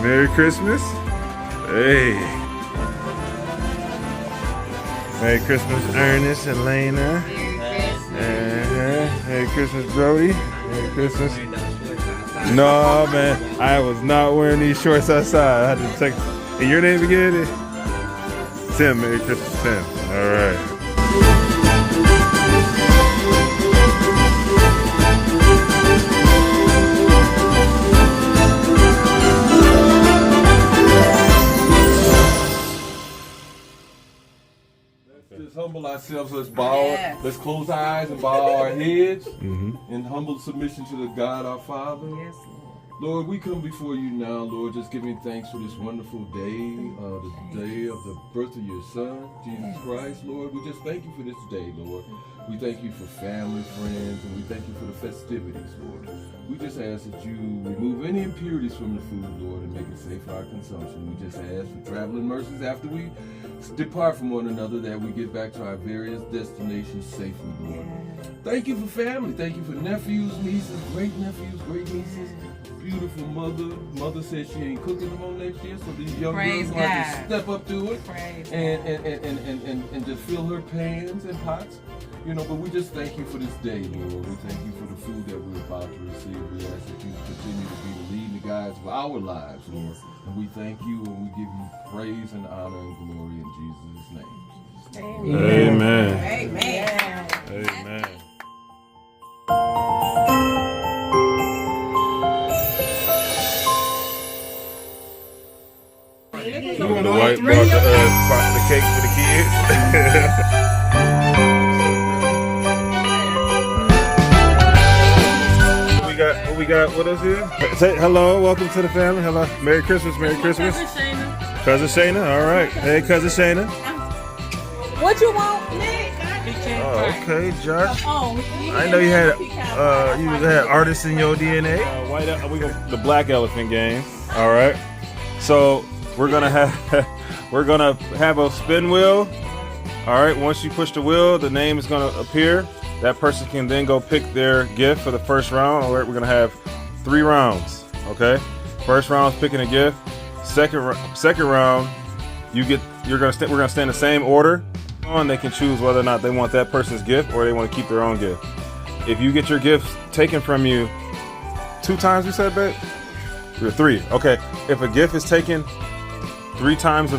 Merry Christmas. Hey. Merry Christmas, Ernest, Elena. Merry Christmas, Brody. Merry Christmas. No, man. I was not wearing these shorts outside. I had to take. And your name again? Tim. Merry Christmas, Tim. All right. Let's humble ourselves. Let's bow. Let's close our eyes and bow our heads in humble submission to the God our Father. Yes, Lord. Lord, we come before you now, Lord, just giving thanks for this wonderful day, the day of the birth of your Son, Jesus Christ. Lord, we just thank you for this day, Lord. We thank you for family, friends, and we thank you for the festivities, Lord. We just ask that you remove any impurities from the food, Lord, and make it safe for our consumption. We just ask for traveling mercies after we depart from one another, that we get back to our various destinations safely, Lord. Thank you for family. Thank you for nephews, nieces, great nephews, great nieces. Beautiful mother. Mother said she ain't cooking them on next year, so these young girls have to step up to it and just fill her pans and pots. You know, but we just thank you for this day, Lord. We thank you for the food that we're about to receive. We ask that you continue to be the leading guides of our lives, Lord. And we thank you and we give you praise and honor and glory in Jesus' name. Amen. Amen. Amen. You want the white brought the cake for the kids? What we got with us here? Say hello, welcome to the family. Hello, Merry Christmas, Merry Christmas. Cousin Shayna, all right. Hey, Cousin Shayna. What you want, Nick? Oh, okay, Josh. I know you had artists in your DNA. We go the Black Elephant game. All right. So we're gonna have a spin wheel. All right. Once you push the wheel, the name is gonna appear. That person can then go pick their gift for the first round. All right. We're gonna have 3 rounds. Okay. First round is picking a gift. Second round, we're gonna stay in the same order. They can choose whether or not they want that person's gift or they want to keep their own gift. If you get your gift taken from you 2 times, you said, babe? Or 3. Okay. If a gift is taken 3 times,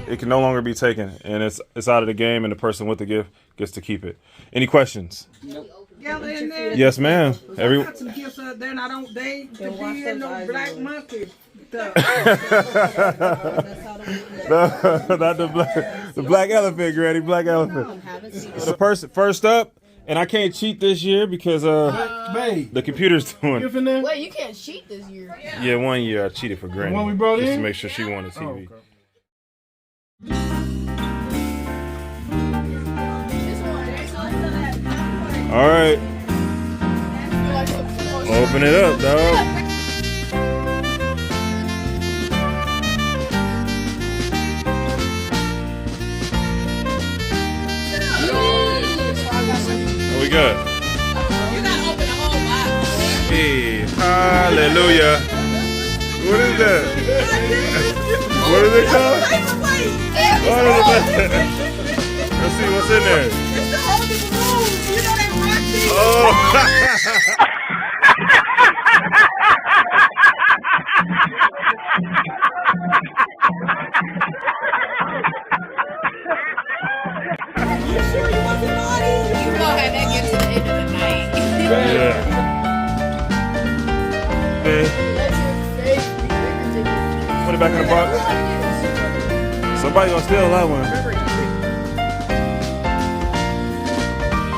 it can no longer be taken, and it's out of the game, and the person with the gift gets to keep it. Any questions? Nope. Yes, ma'am. I got some gifts out there, and I don't date to be in no black monkey stuff. No, not the black elephant, Granny. Black elephant. The person first up, and I can't cheat this year because the computer's doing it. Wait, you can't cheat this year. Yeah, 1 year I cheated for Granny. The one we brought just in? to make sure she wanted TV. Oh, okay. All right. Open it up, dog. What we got? You gotta open the whole box. Hey, hallelujah. What is that? What is it called? What is it? Let's see what's in there. It's the oldest balloons. You know they rock these. Oh. You sure you wasn't naughty? You know how that gets to the end of the night. Yeah. Man, Let your face be bigger than put it back in the box. Somebody gonna steal that one.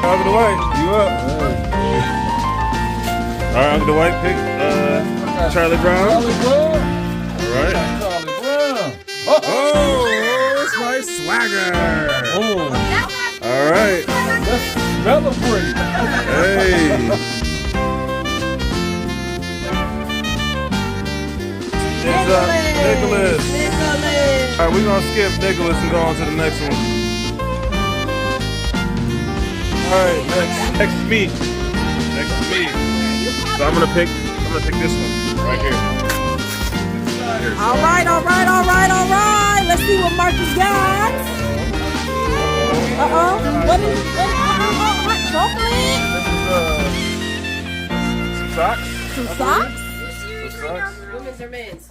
Out of the way. You you up. All right, Uncle Dwight, pick Charlie Brown. Charlie Brown. All right. Charlie Brown. Oh, it's my swagger. Oh. All right. Let's celebrate. Hey. It's Nicholas. All right, we're gonna skip Nicholas and go on to the next one. All right, next meet. Next meet. So I'm gonna pick this one right here. All right. Let's see what Marcus got. What is hot chocolate? Some socks. Some socks? Women's or men's?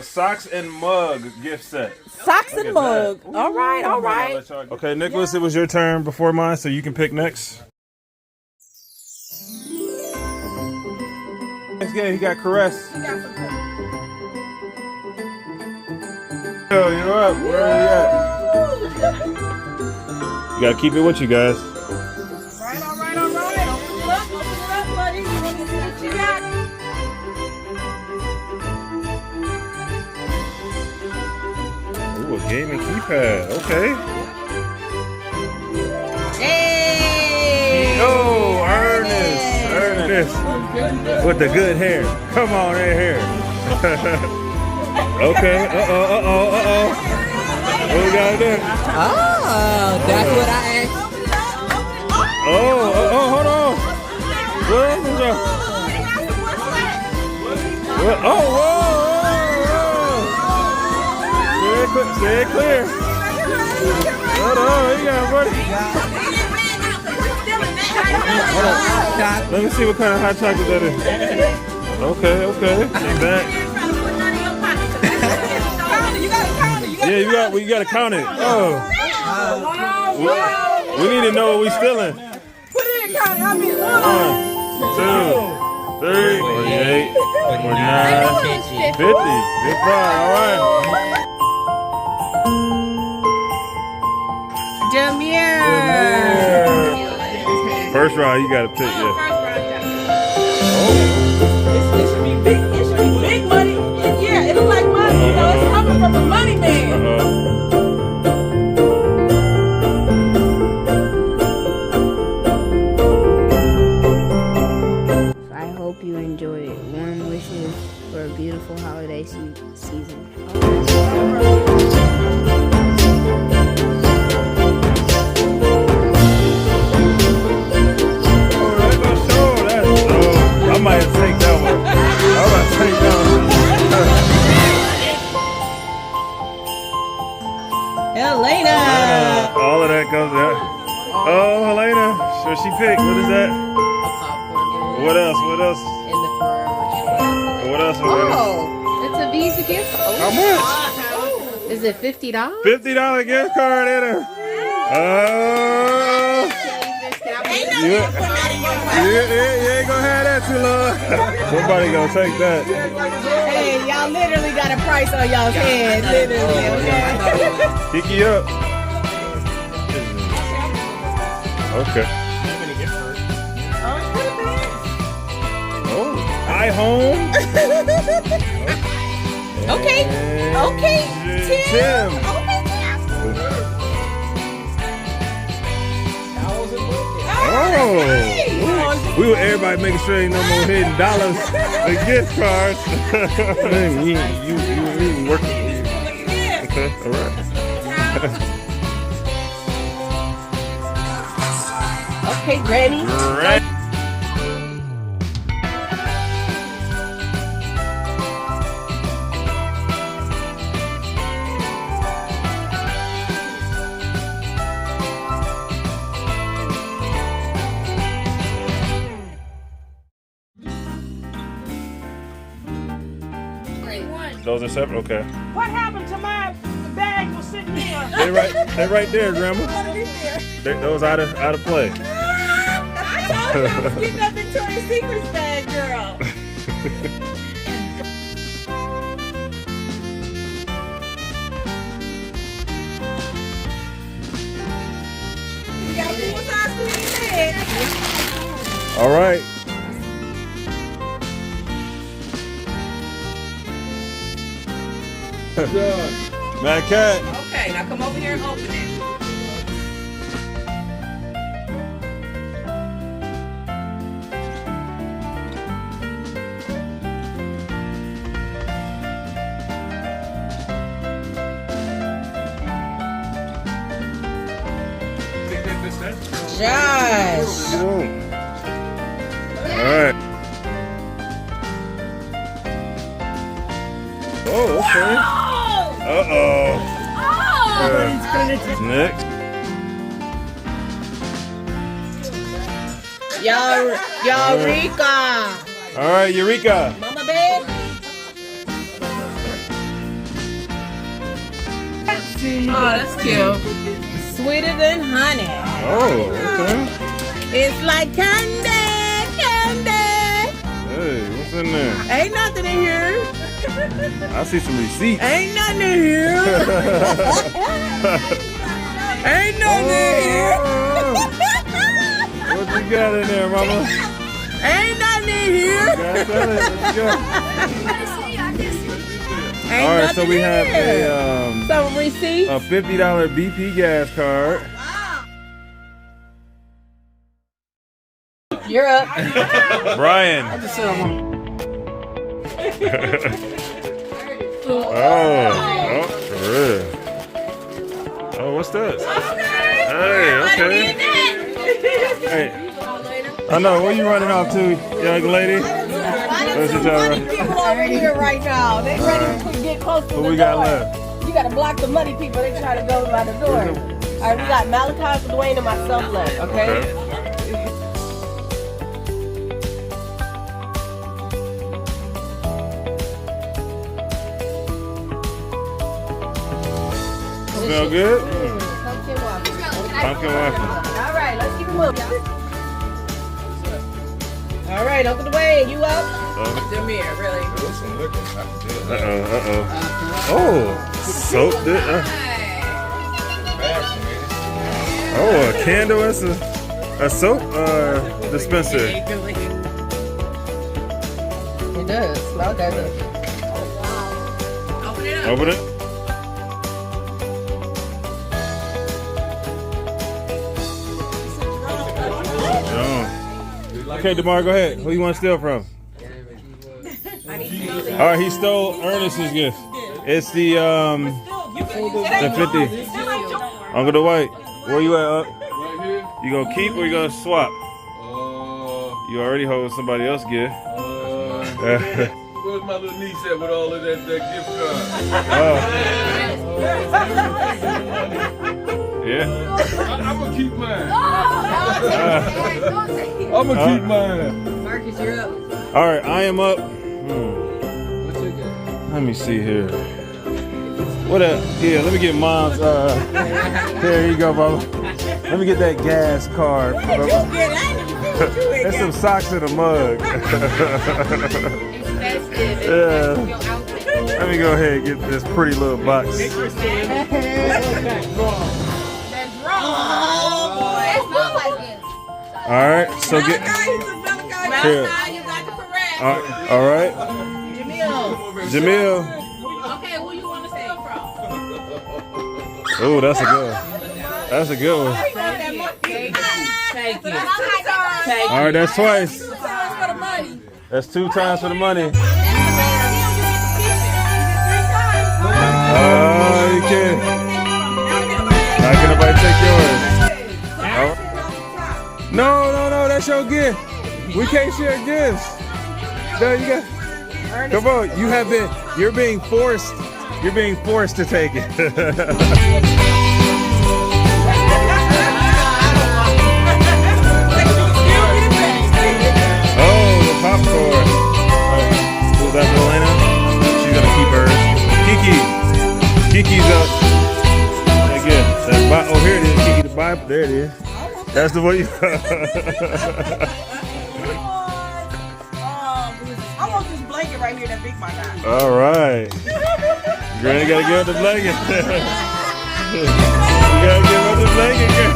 Socks and mug gift set. Socks and mug. All right. Okay, Nicholas, it was your turn before mine, so you can pick next. Next game, he got Caress. Yo, you're up. Where are you at? You gotta keep it with you guys. All right. Open it up, buddy. Let me see what you got. Ooh, a gaming keypad. Okay. Hey! Yo, Ernest. With the good hair. Come on in here. Okay. Uh-oh. What we got there? Oh, that's what I asked. Oh, hold on. What? Oh, whoa. Stay clear. Hold on, you got it, buddy. Let me see what kind of hot chocolate that is. Okay. Back. Yeah, we gotta count it. Oh. We need to know what we stealing. Put it in, count it. How many? 1, 2, 3, 48, 49, 50. Big prize, all right. Jameer. First round, you gotta pick, yeah. It should be big. It should be big money. Yeah, it look like money. You know, it's coming from the money man. I hope you enjoy it. Warm wishes for a beautiful holiday season. I might take that one. Helena. All of that goes there. Oh, Helena. So she picked. What is that? What else? In the Ferrero. What else? Helena? Oh, it's a Visa gift. How much? Is it $50? $50 gift card in her. You ain't gonna have that too long. Somebody gonna take that. Hey, y'all literally got a price on y'all's head. Literally, okay? Kiki up. Okay. Oh, iHome. Okay. Tim. Oh, we were everybody making sure ain't no more hidden dollars and gift cards. Man, you working. Okay, all right. Okay, ready? Right. Those are separate. Okay. What happened to my bag was sitting there? They're right there, Grandma. Those out of play. I told you I was getting that Victoria's Secret's bag, girl. You got full size queen bag. All right. Mad Cat. Okay, now come over here and open it. Josh. All right. Oh, okay. Uh-oh. Next. Eureka. All right, Eureka. Mama babe. Oh, that's cute. Sweeter than honey. Oh, okay. It's like candy, candy. Hey, what's in there? Ain't nothing in here. I see some receipts. Ain't nothing in here. Ain't nothing in here. What you got in there, mama? Ain't nothing in here. What you got? Ain't All right, so nothing we in have here. Some receipts. a $50 BP gas card. You're up. Brian. Oh, for real. Oh, what's that? Hey, okay. Hey, I know. Where you running off to, young lady? What's your job? People over here right now. They ready to get close to the door. What we got left? You gotta block the muddy people. They try to go by the door. All right, we got Malachi, Dwayne, and myself left. Okay. Smell good? Pumpkin waffle. Pumpkin waffle. All right, let's keep it moving. All right, Uncle Dwayne, you up? Jameer, really? Uh-oh. Oh, soap. Oh, a candle. That's a soap dispenser. It does. Smell good. Open it. Okay, DeMar, go ahead. Who you want to steal from? All right, he stole Ernest's gift. It's the 50. Uncle Dwight, where you at? Right here. You gonna keep or you gonna swap? You already hold somebody else's gift. Where's my little niece at with all of that gift card? Yeah. I'm gonna keep mine. I'm gonna keep mine. Marcus, you're up. All right, I am up. What you got? Let me see here. What up? Yeah, let me get mom's. There you go, Bubba. Let me get that gas card. There's some socks in a mug. Yeah. Let me go ahead and get this pretty little box. All right, so get here. All right, Jamil. Okay, who you want to steal from? Oh, that's a good one. That's a good one. Thank you. All right, that's twice. That's 2 times for the money. Oh, you can't. How can nobody take yours? Oh. No, that's your gift. We can't share gifts. No, you got. Come on, you're being forced to take it. Oh, the popcorn. Who's that, Elena? She's gonna keep hers. Kiki's up. Again, oh, here it is. Kiki the Bible. There it is. That's the one you. I want this blanket right here that Big Mike got. All right. Granny gotta give up the blanket. You gotta give up the blanket, girl.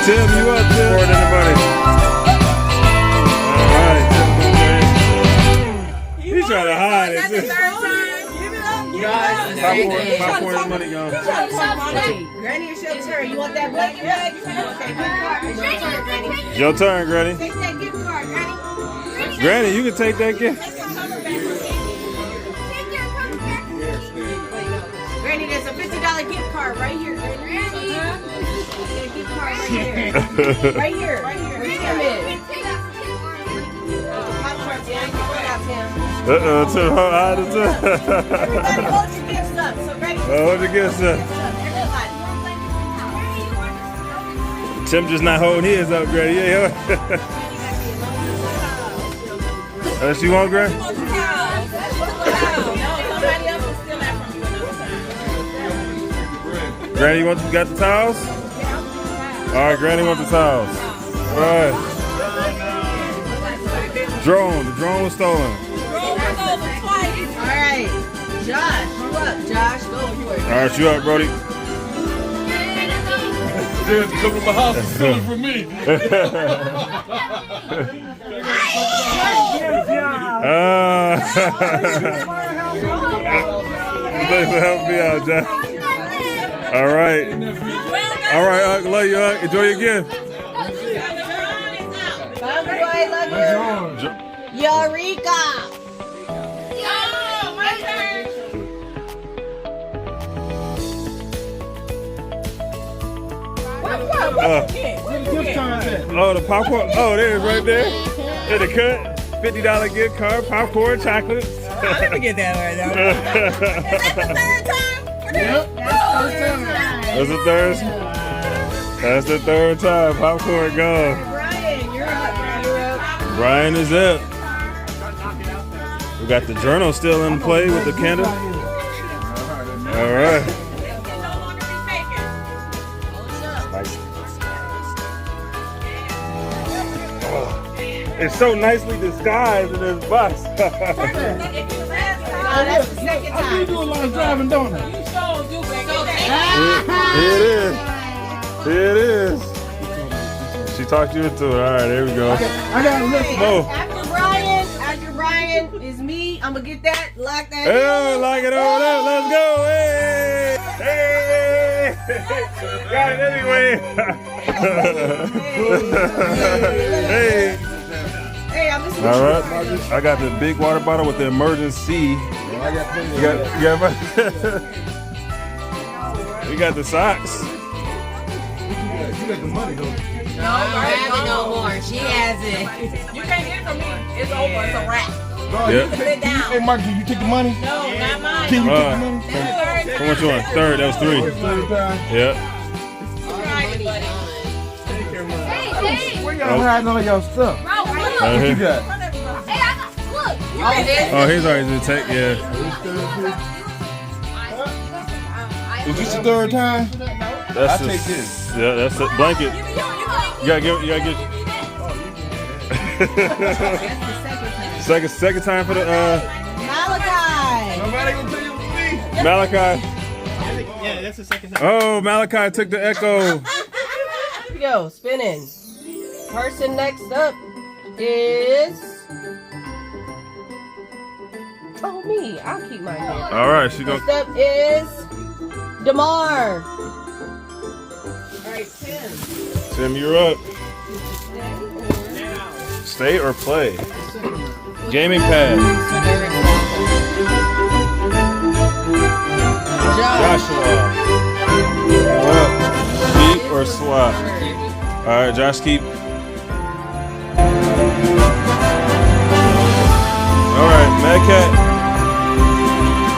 Tim, you up, Tim? More than the money. Popcorn money gone. Granny, it's your turn. You want that blanket bag? Okay, good card. It's your turn, Granny. Your turn, Granny. Take that gift card, Granny. Granny, you can take that gift. Granny, there's a $50 gift card right here, Granny. That gift card right here. Right here. Right here. Where Tim is? Popcorn, Tim. Put it out, Tim. Everybody hold your gifts up. So Granny, Hold your gifts up. Everybody. Tim just not holding his up, Granny. Yeah. Unless you want, Granny? No, somebody else will steal that from you. Granny, you got the towels? All right, Granny wants the towels. All right. The drone was stolen. All right. Josh, you up. Josh, go. You are. All right, you up, Brody? There's a couple of my house is stealing from me. Thanks for helping me out, Josh. All right. All right, love you, enjoy your gift. Bye, boy. Love you. Eureka. My turn. Oh, the popcorn. Oh, there it is right there. In the cut. $50 gift card, popcorn, chocolate. I'll never get that right now. That's the third. That's the third time. Popcorn gone. Brian, you're up. Brian is up. We got the journal still in play with the candle. All right. It's so nicely disguised in this box. That's the second time. You do a lot of driving, don't you? Here it is. She talked you into it. All right, there we go. I got to listen. Oh. After Brian is me. I'm gonna get that. Lock that. Hey, lock it on up. Let's go. Hey. Got it anyway. Hey. Hey, I'm just. All right. I got the big water bottle with the emergency. You got the socks. You got the money, though. No, no more. She has it. You can't get it from me. It's over. It's a wrap. Yep. Put it down. Hey, Mark, can you take the money? No, not mine. Can you take the money? From which one? Third. That was 3. Third time. Yep. Where y'all hiding all y'all stuff? What you got? Oh, here's already the tech. Yeah. Is this the third time? That's I'll take this. Yeah, that's the blanket. You gotta get. Second time for the Malachi. Nobody gonna tell you what me. Malachi. Yeah, that's the second time. Oh, Malachi took the echo. Here we go. Spinning. Person next up is. Oh, me. I'll keep mine here. All right, she goes. Next up is DeMar. All right, Tim. Tim, you're up. Stay or play? Gaming pad. Joshua. Well, keep or swap? All right, Josh, keep. All right, Mad Cat.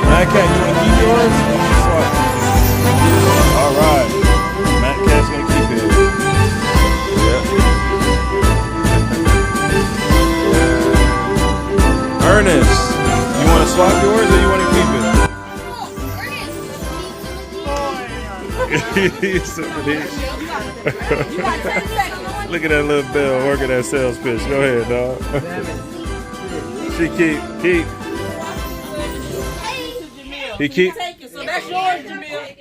Mad Cat, you want to keep yours? Swap. All right, Mad Cat's gonna keep it. Yeah. Ernest, you want to swap yours or you want to keep it? Look at that little bell working that sales pitch. Go ahead, dog. She keep. He keep. Take it. So that's yours, Jamil.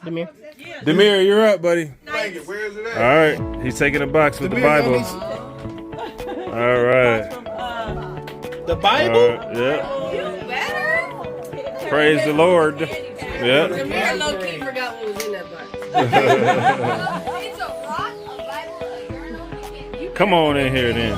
Demir. Demir, you're up, buddy. Where is it at? All right, he's taking a box with the Bible. All right. The Bible? Yeah. Praise the Lord. Yeah. Amir low-key forgot what was in that box. It's a rock, a Bible, a journal. Come on in here then.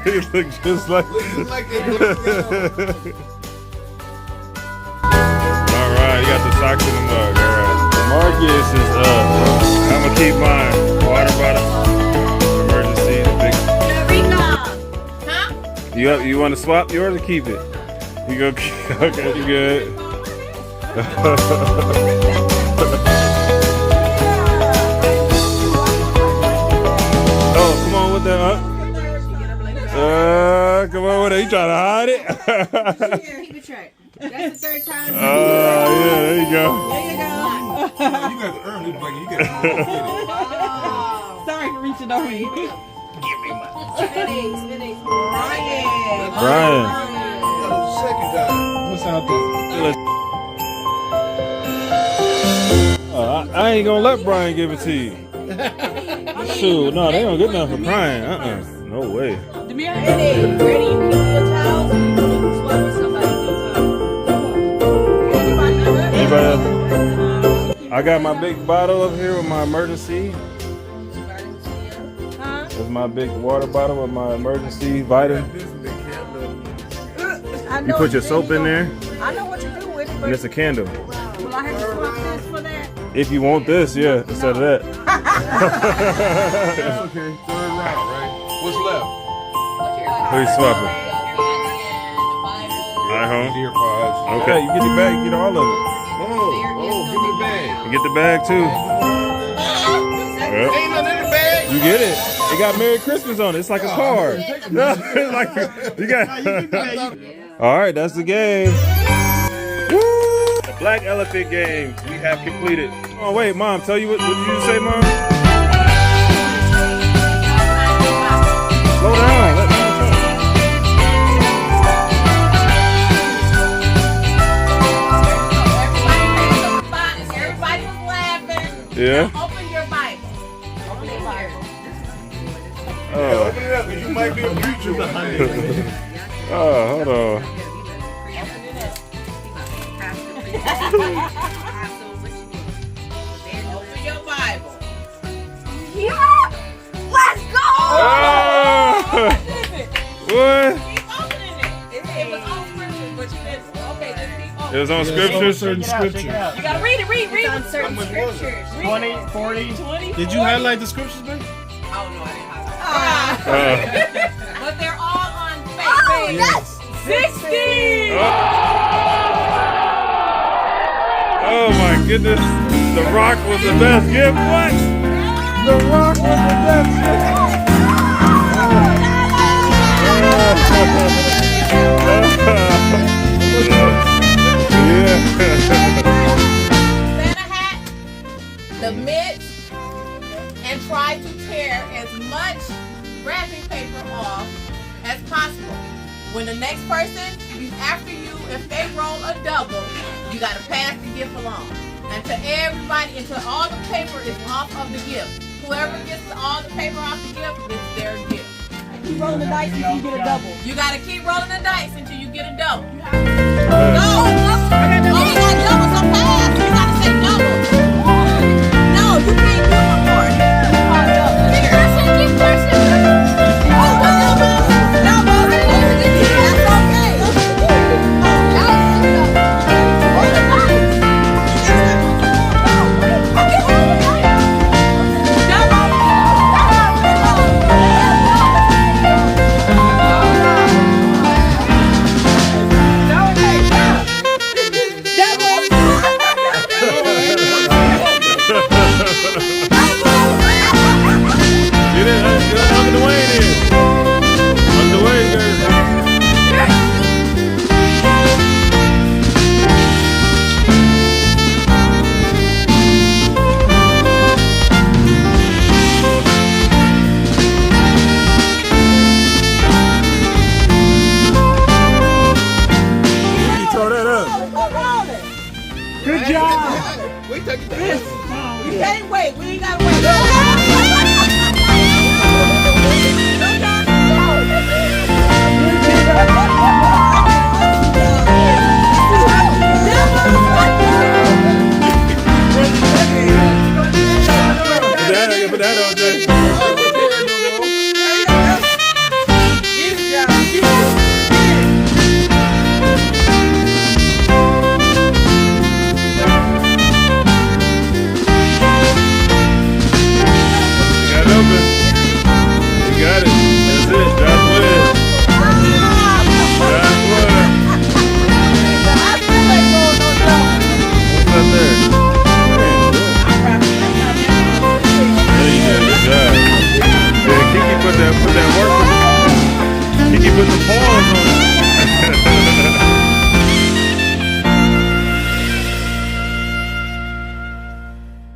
He looks just like. Alright, you got the socks in the mug. Alright. Marcus is up. I'm gonna keep mine. Water bottle. Emergency. The big. You want to swap yours or keep it? You go. Okay, you good. Come on with that. Come on with that. You trying to hide it? Keep it track. That's the third time. Yeah, there you go. There you go. You got to earn this, buddy. You got to Sorry for reaching over you. Spinning. Brian. second time. What's out there? I ain't gonna let Brian give it to you. Shoot, no, they don't get nothing for crying. No way. Ready, you keep your towels and you swap with somebody. Anybody else? I got my big bottle up here with my emergency. That's my big water bottle with my emergency vitamin. You put your soap in there, I know what you do with it, and but it's a candle. will I have to swap this for that? If you want this, yeah, instead of that. That's okay. Third round, right? What's left? Who you swapping? Alright, home. Earpods. Okay, you get the bag, you get all of it. Oh, give me the bag. You get the bag too. Yep. Ain't nothing in the bag. You get it. It got Merry Christmas on it. It's like a card. No, it's like you got. All right, that's the game. Woo! The Black Elephant game we have completed. Oh wait, Mom, tell you what did you say, Mom? Slow down. Let Mom talk. Everybody was laughing. Yeah. Open your Bible. Open it here. Oh. Open it up, 'cause you might be a preacher one day. Oh, hold on. Open your Bible. Let's go! Oh. What? Keep opening it. It was on scriptures, but you didn't. Okay, just keep opening. It was on scriptures. Certain scripture. You gotta read it. Read on certain much was it? scriptures. 20, 40. 20. Did you highlight the scriptures, man? Oh no, I didn't highlight. But they're all on page. Yes! 60. Oh my goodness. The Rock was the best gift. What? The Rock was the best gift. Santa hat, the mitts, and try to tear as much wrapping paper off as possible. When the next person after you, if they roll a double, you gotta pass the gift along. And to everybody, until all the paper is off of the gift. Whoever gets all the paper off the gift, it's their gift. Keep rolling the dice until you get a double. You gotta keep rolling the dice until you get a double. No! Oh, you got double, so pass. You gotta say double. No, you can't do no more. Keep pressing. Oh, double. That's okay. Double. take it down. Yes. We can't wait. We ain't got to